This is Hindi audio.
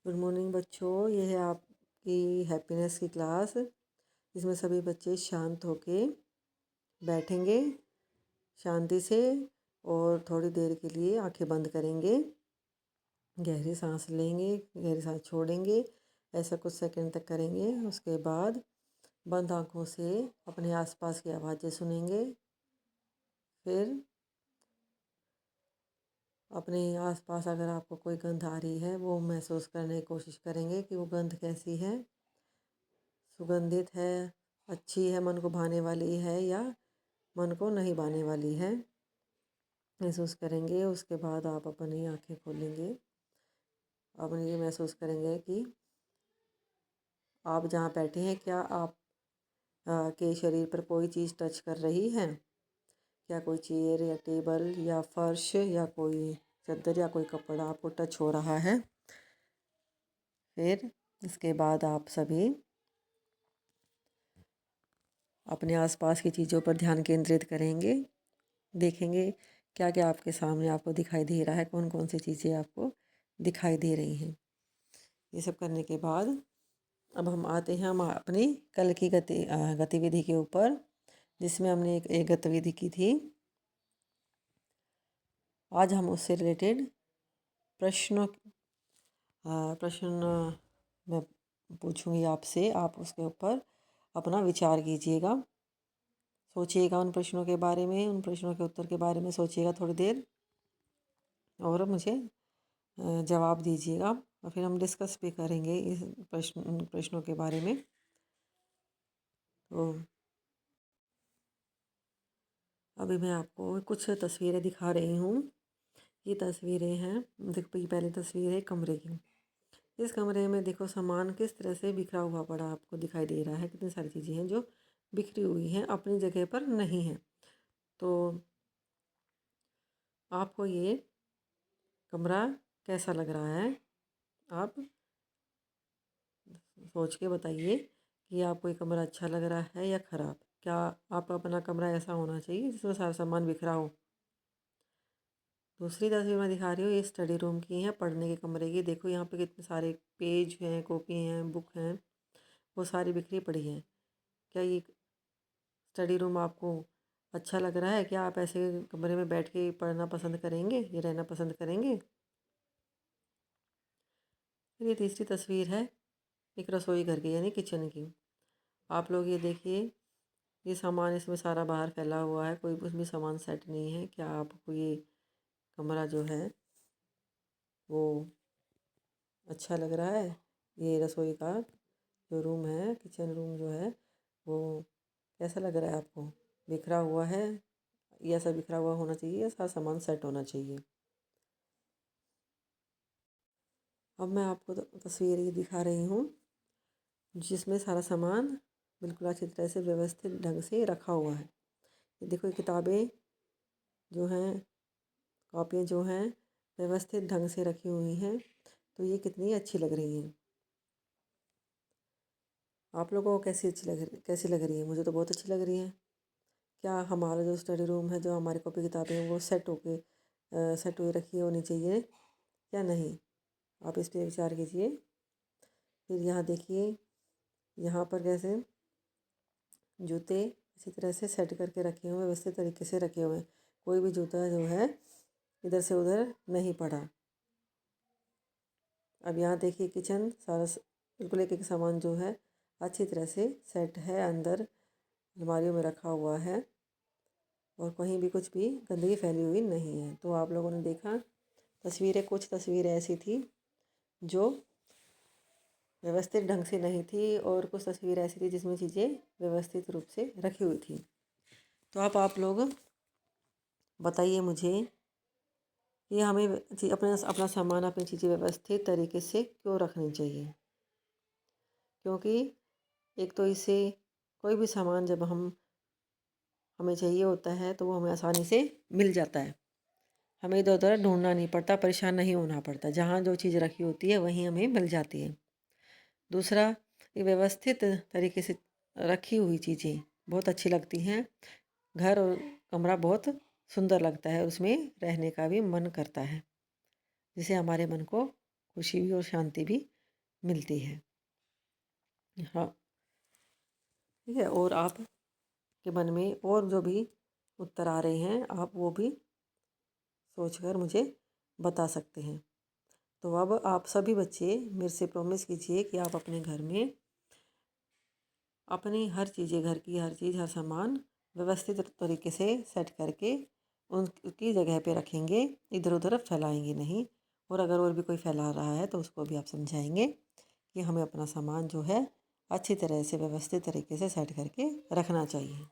गुड मॉर्निंग बच्चों, ये है आपकी हैप्पीनेस की क्लास। इसमें सभी बच्चे शांत होके बैठेंगे शांति से और थोड़ी देर के लिए आंखें बंद करेंगे, गहरी सांस लेंगे, गहरी सांस छोड़ेंगे। ऐसा कुछ सेकंड तक करेंगे। उसके बाद बंद आंखों से अपने आसपास की आवाज़ें सुनेंगे। फिर अपने आसपास अगर आपको कोई गंध आ रही है वो महसूस करने की कोशिश करेंगे कि वो गंध कैसी है, सुगंधित है, अच्छी है, मन को भाने वाली है या मन को नहीं भाने वाली है, महसूस करेंगे। उसके बाद आप अपनी आंखें खोलेंगे। आप ये महसूस करेंगे कि आप जहाँ बैठे हैं क्या आप के शरीर पर कोई चीज़ टच कर रही है, क्या कोई चेयर या टेबल या फर्श या कोई चादर या कोई कपड़ा आपको टच हो रहा है। फिर इसके बाद आप सभी अपने आसपास की चीज़ों पर ध्यान केंद्रित करेंगे, देखेंगे क्या क्या आपके सामने आपको दिखाई दे रहा है, कौन कौन सी चीज़ें आपको दिखाई दे रही हैं। ये सब करने के बाद अब हम आते हैं हम अपनी कल की गतिविधि के ऊपर, जिसमें हमने एक गतिविधि की थी। आज हम उससे रिलेटेड प्रश्न मैं पूछूंगी आपसे। आप उसके ऊपर अपना विचार कीजिएगा, सोचिएगा उन प्रश्नों के बारे में, उन प्रश्नों के उत्तर के बारे में सोचिएगा थोड़ी देर और मुझे जवाब दीजिएगा। और फिर हम डिस्कस भी करेंगे इस प्रश्नों के बारे में। तो अभी मैं आपको कुछ तस्वीरें दिखा रही हूँ। ये तस्वीरें हैं, देखो ये पहली तस्वीर है कमरे की। इस कमरे में देखो सामान किस तरह से बिखरा हुआ पड़ा आपको दिखाई दे रहा है। कितनी सारी चीज़ें हैं जो बिखरी हुई हैं, अपनी जगह पर नहीं हैं। तो आपको ये कमरा कैसा लग रहा है, आप सोच के बताइए कि आपको ये कमरा अच्छा लग रहा है या ख़राब। क्या आपका अपना कमरा ऐसा होना चाहिए जिसमें सारा सामान बिखरा हो। दूसरी तस्वीर मैं दिखा रही हूँ, ये स्टडी रूम की है, पढ़ने के कमरे की। देखो यहाँ पे कितने सारे पेज हैं, कॉपी हैं, बुक हैं, वो सारी बिखरी पड़ी हैं। क्या ये स्टडी रूम आपको अच्छा लग रहा है? क्या आप ऐसे कमरे में बैठ के पढ़ना पसंद करेंगे, ये रहना पसंद करेंगे? फिर ये तीसरी तस्वीर है एक रसोई घर की, यानी किचन की। आप लोग ये देखिए, ये सामान इसमें सारा बाहर फैला हुआ है, कोई उसमें सामान सेट नहीं है। क्या आपको ये कमरा जो है वो अच्छा लग रहा है? ये रसोई का जो रूम है, किचन रूम जो है, वो कैसा लग रहा है आपको? बिखरा हुआ है या ऐसा बिखरा हुआ होना चाहिए या सारा सामान सेट होना चाहिए? अब मैं आपको तस्वीर ये दिखा रही हूँ जिसमें सारा सामान बिल्कुल अच्छी तरह से व्यवस्थित ढंग से रखा हुआ है। ये देखो ये किताबें जो हैं, कॉपियाँ जो हैं, व्यवस्थित ढंग से रखी हुई हैं। तो ये कितनी अच्छी लग रही हैं। आप लोगों को कैसी लग रही है? मुझे तो बहुत अच्छी लग रही है। क्या हमारा जो स्टडी रूम है, जो हमारी कॉपी किताबें हैं, वो सेट हुए रखी होनी चाहिए या नहीं? आप इस पर विचार कीजिए। फिर यहाँ देखिए, यहाँ पर कैसे जूते अच्छी तरह से सेट करके रखे हुए हैं, व्यवस्थित तरीके से रखे हुए हैं। कोई भी जूता जो है इधर से उधर नहीं पड़ा। अब यहाँ देखिए किचन सारा बिल्कुल एक एक सामान जो है अच्छी तरह से सेट है, अंदर अलमारियों में रखा हुआ है और कहीं भी कुछ भी गंदगी फैली हुई नहीं है। तो आप लोगों ने देखा कुछ तस्वीरें ऐसी थी जो व्यवस्थित ढंग से नहीं थी और कुछ तस्वीरें ऐसी थी जिसमें चीज़ें व्यवस्थित रूप से रखी हुई थी। तो आप लोग बताइए मुझे, ये हमें अपना अपना सामान, अपनी चीज़ें व्यवस्थित तरीके से क्यों रखनी चाहिए? क्योंकि एक तो इससे कोई भी सामान जब हमें चाहिए होता है तो वो हमें आसानी से मिल जाता है। हमें इधर उधर ढूंढना नहीं पड़ता, परेशान नहीं होना पड़ता। जहाँ जो चीज़ रखी होती है वहीं हमें मिल जाती है। दूसरा, ये व्यवस्थित तरीके से रखी हुई चीज़ें बहुत अच्छी लगती हैं। घर और कमरा बहुत सुंदर लगता है, उसमें रहने का भी मन करता है, जिससे हमारे मन को खुशी भी और शांति भी मिलती है। हाँ, ठीक है। और आप के मन में और जो भी उत्तर आ रहे हैं आप वो भी सोचकर मुझे बता सकते हैं। तो अब आप सभी बच्चे मेरे से प्रॉमिस कीजिए कि आप अपने घर में अपनी हर चीज़ें, घर की हर चीज़, हर सामान व्यवस्थित तरीके से सेट करके उनकी जगह पे रखेंगे, इधर उधर फैलाएंगे नहीं। और अगर और भी कोई फैला रहा है तो उसको भी आप समझाएंगे कि हमें अपना सामान जो है अच्छी तरह से व्यवस्थित तरीके से सेट करके रखना चाहिए।